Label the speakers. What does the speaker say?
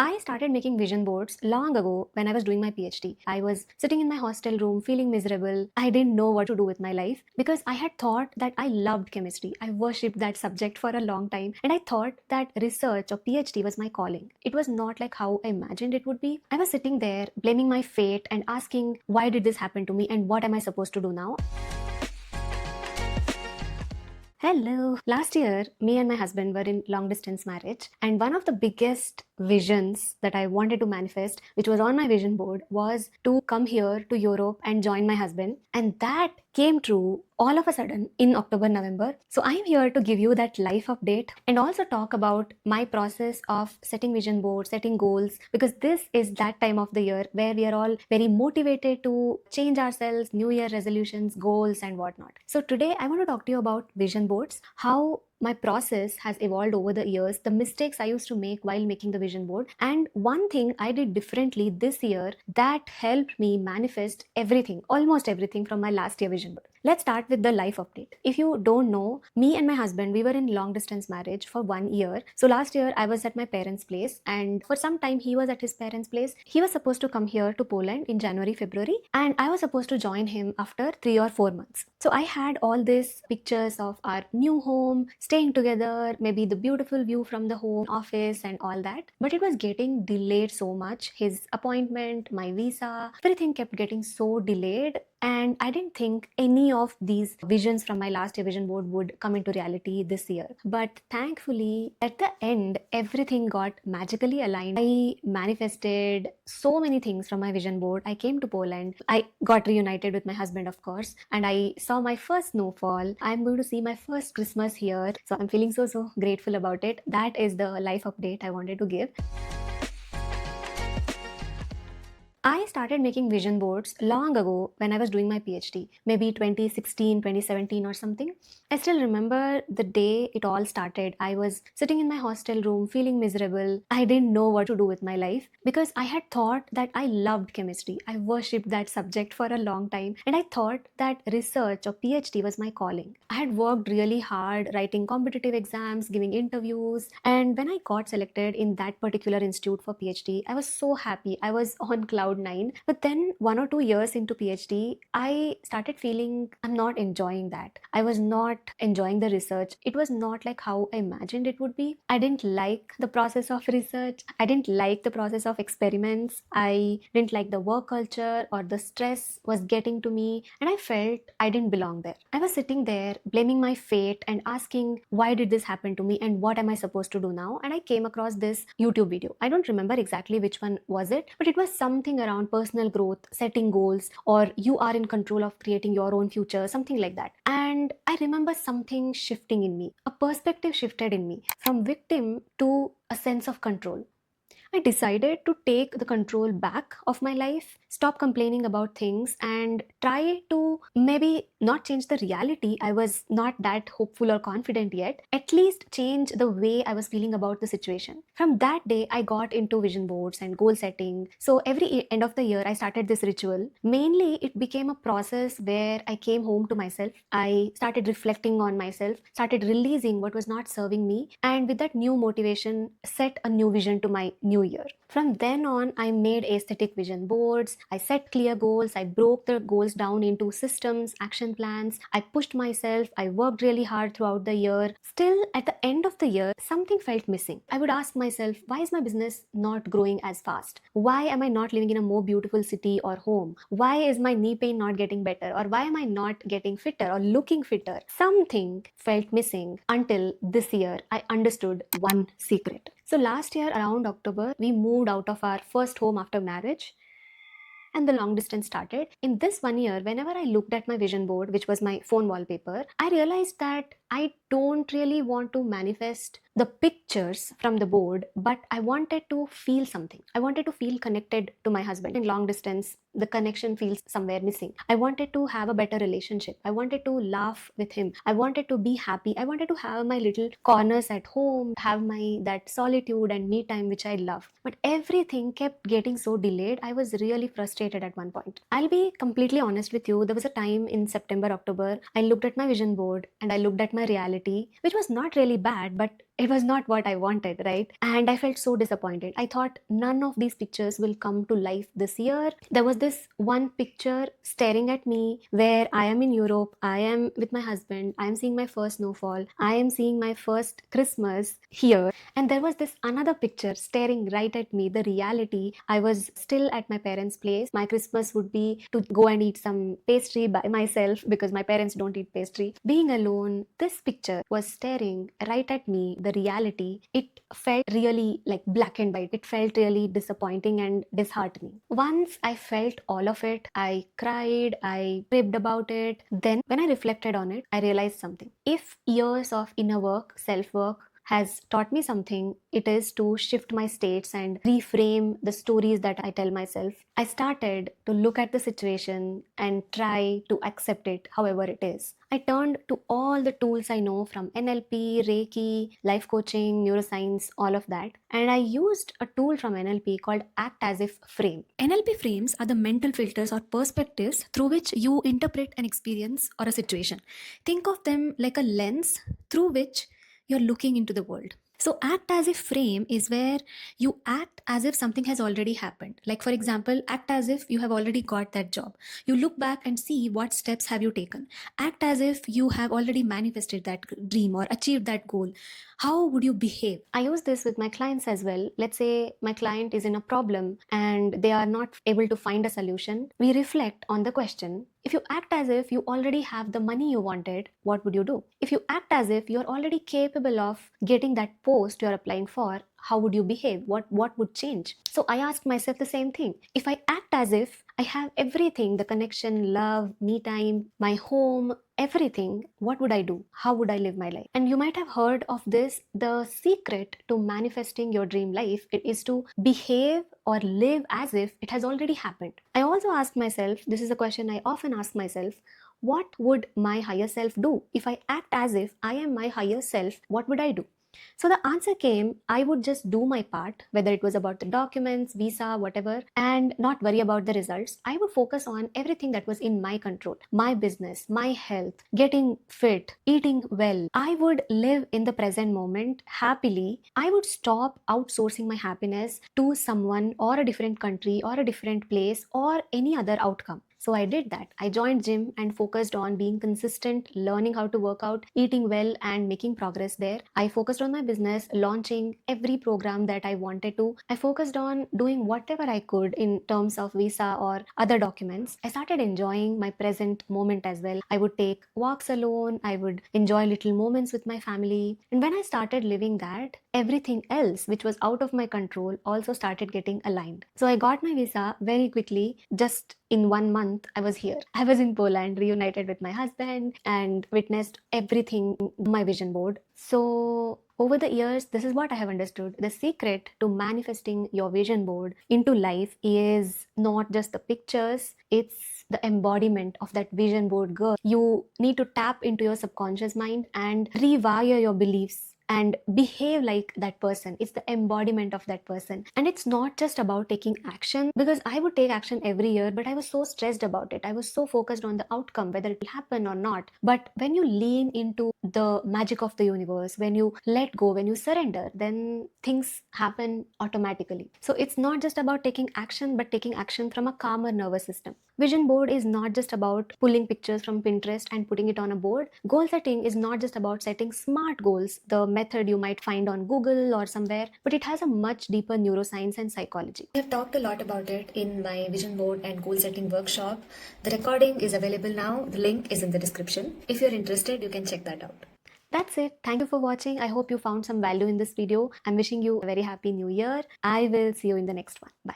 Speaker 1: I started making vision boards long ago when I was doing my PhD. I was sitting in my hostel room feeling miserable. I didn't know what to do with my life because I had thought that I loved chemistry. I worshipped that subject for a long time and I thought that research or PhD was my calling. It was not like how I imagined it would be. I was sitting there blaming my fate and asking, why did this happen to me and what am I supposed to do now? Hello. Last year, me and my husband were in long distance marriage, and one of the biggest visions that I wanted to manifest, which was on my vision board, was to come here to Europe and join my husband. And that came true all of a sudden in October, November. So I'm here to give you that life update and also talk about my process of setting vision boards, setting goals, because this is that time of the year where we are all very motivated to change ourselves, New Year resolutions, goals, and whatnot. So today I want to talk to you about vision boards, how my process has evolved over the years, the mistakes I used to make while making the vision board, and one thing I did differently this year that helped me manifest everything, almost everything from my last year vision board. Let's start with the life update. If you don't know, me and my husband, we were in long distance marriage for 1 year. So last year I was at my parents' place, and for some time he was at his parents' place. He was supposed to come here to Poland in January, February, and I was supposed to join him after 3 or 4 months. So I had all these pictures of our new home, staying together, maybe the beautiful view from the home office and all that. But it was getting delayed so much. His appointment, my visa, everything kept getting so delayed. And I didn't think any of these visions from my last year vision board would come into reality this year. But thankfully, at the end, everything got magically aligned. I manifested so many things from my vision board. I came to Poland. I got reunited with my husband, of course, and I saw my first snowfall. I'm going to see my first Christmas here. So I'm feeling so grateful about it. That is the life update I wanted to give. I started making vision boards long ago when I was doing my PhD, maybe 2016, 2017 or something. I still remember the day it all started. I was sitting in my hostel room feeling miserable. I didn't know what to do with my life because I had thought that I loved chemistry. I worshipped that subject for a long time and I thought that research or PhD was my calling. I had worked really hard writing competitive exams, giving interviews, and when I got selected in that particular institute for PhD, I was so happy. I was on cloud nine. But then 1 or 2 years into PhD, I started feeling I'm not enjoying that. I was not enjoying the research. It was not like how I imagined it would be. I didn't like the process of research. I didn't like the process of experiments. I didn't like the work culture, or the stress was getting to me, and I felt I didn't belong there. I was sitting there blaming my fate and asking, why did this happen to me and what am I supposed to do now? And I came across this YouTube video. I don't remember exactly which one was it, but it was something around personal growth, setting goals, or you are in control of creating your own future, something like that. And I remember something shifting in me. A perspective shifted in me from victim to a sense of control. I decided to take the control back of my life, stop complaining about things, and try to maybe not change the reality. I was not that hopeful or confident yet. At least change the way I was feeling about the situation. From that day, I got into vision boards and goal setting. So every end of the year, I started this ritual. Mainly, it became a process where I came home to myself. I started reflecting on myself, started releasing what was not serving me, and with that new motivation, set a new vision to my new year. From then on, I made aesthetic vision boards, I set clear goals, I broke the goals down into systems, action plans, I pushed myself, I worked really hard throughout the year. Still, at the end of the year, something felt missing. I would ask myself, why is my business not growing as fast? Why am I not living in a more beautiful city or home? Why is my knee pain not getting better? Or why am I not getting fitter or looking fitter? Something felt missing until this year I understood one secret. So last year around October, we moved out of our first home after marriage and the long distance started. In this 1 year, whenever I looked at my vision board, which was my phone wallpaper, I realized that I don't really want to manifest the pictures from the board, but I wanted to feel something. I wanted to feel connected to my husband. In long distance, the connection feels somewhere missing. I wanted to have a better relationship. I wanted to laugh with him. I wanted to be happy. I wanted to have my little corners at home, have my that solitude and me time which I love. But everything kept getting so delayed. I was really frustrated at one point. I'll be completely honest with you. There was a time in September, October, I looked at my vision board and I looked at my reality, which was not really bad, but it was not what I wanted, right? And I felt so disappointed. I thought none of these pictures will come to life this year. There was this one picture staring at me where I am in Europe, I am with my husband, I am seeing my first snowfall, I am seeing my first Christmas here. And there was this another picture staring right at me, the reality. I was still at my parents' place. My Christmas would be to go and eat some pastry by myself because my parents don't eat pastry. Being alone, this picture was staring right at me, the reality. It felt really like black and white. It felt really disappointing and disheartening. Once I felt all of it, I cried, I cribbed about it. Then, when I reflected on it, I realized something. If years of inner work, self work, has taught me something, it is to shift my states and reframe the stories that I tell myself. I started to look at the situation and try to accept it however it is. I turned to all the tools I know from NLP, Reiki, life coaching, neuroscience, all of that. And I used a tool from NLP called Act As If Frame. NLP frames are the mental filters or perspectives through which you interpret an experience or a situation. Think of them like a lens through which you're looking into the world. So, act as if frame is where you act as if something has already happened. Like, for example, act as if you have already got that job. You look back and see what steps have you taken. Act as if you have already manifested that dream or achieved that goal. How would you behave? I use this with my clients as well. Let's say my client is in a problem and they are not able to find a solution. We reflect on the question. If you act as if you already have the money you wanted, what would you do? If you act as if you're already capable of getting that post you're applying for, how would you behave? What would change? So I asked myself the same thing. If I act as if I have everything, the connection, love, me time, my home, everything, what would I do? How would I live my life? And you might have heard of this. The secret to manifesting your dream life is to behave or live as if it has already happened. I also asked myself, this is a question I often ask myself, what would my higher self do? If I act as if I am my higher self, what would I do? So the answer came, I would just do my part, whether it was about the documents, visa, whatever, and not worry about the results. I would focus on everything that was in my control, my business, my health, getting fit, eating well. I would live in the present moment happily. I would stop outsourcing my happiness to someone or a different country or a different place or any other outcome. So I did that. I joined gym and focused on being consistent, learning how to work out, eating well, and making progress there. I focused on my business, launching every program that I wanted to. I focused on doing whatever I could in terms of visa or other documents. I started enjoying my present moment as well. I would take walks alone. I would enjoy little moments with my family. And when I started living that, everything else which was out of my control also started getting aligned. So I got my visa very quickly. Just in 1 month, I was here. I was in Poland, reunited with my husband, and witnessed everything on my vision board. So, over the years, this is what I have understood. The secret to manifesting your vision board into life is not just the pictures, it's the embodiment of that vision board girl. You need to tap into your subconscious mind and rewire your beliefs and behave like that person. It's the embodiment of that person. And it's not just about taking action, because I would take action every year, but I was so stressed about it. I was so focused on the outcome, whether it will happen or not. But when you lean into the magic of the universe, when you let go, when you surrender, then things happen automatically. So it's not just about taking action, but taking action from a calmer nervous system. Vision board is not just about pulling pictures from Pinterest and putting it on a board. Goal setting is not just about setting smart goals, the method you might find on Google or somewhere, but it has a much deeper neuroscience and psychology. I have talked a lot about it in my vision board and goal setting workshop. The recording is available now. The link is in the description. If you're interested, you can check that out. That's it. Thank you for watching. I hope you found some value in this video. I'm wishing you a very happy new year. I will see you in the next one. Bye.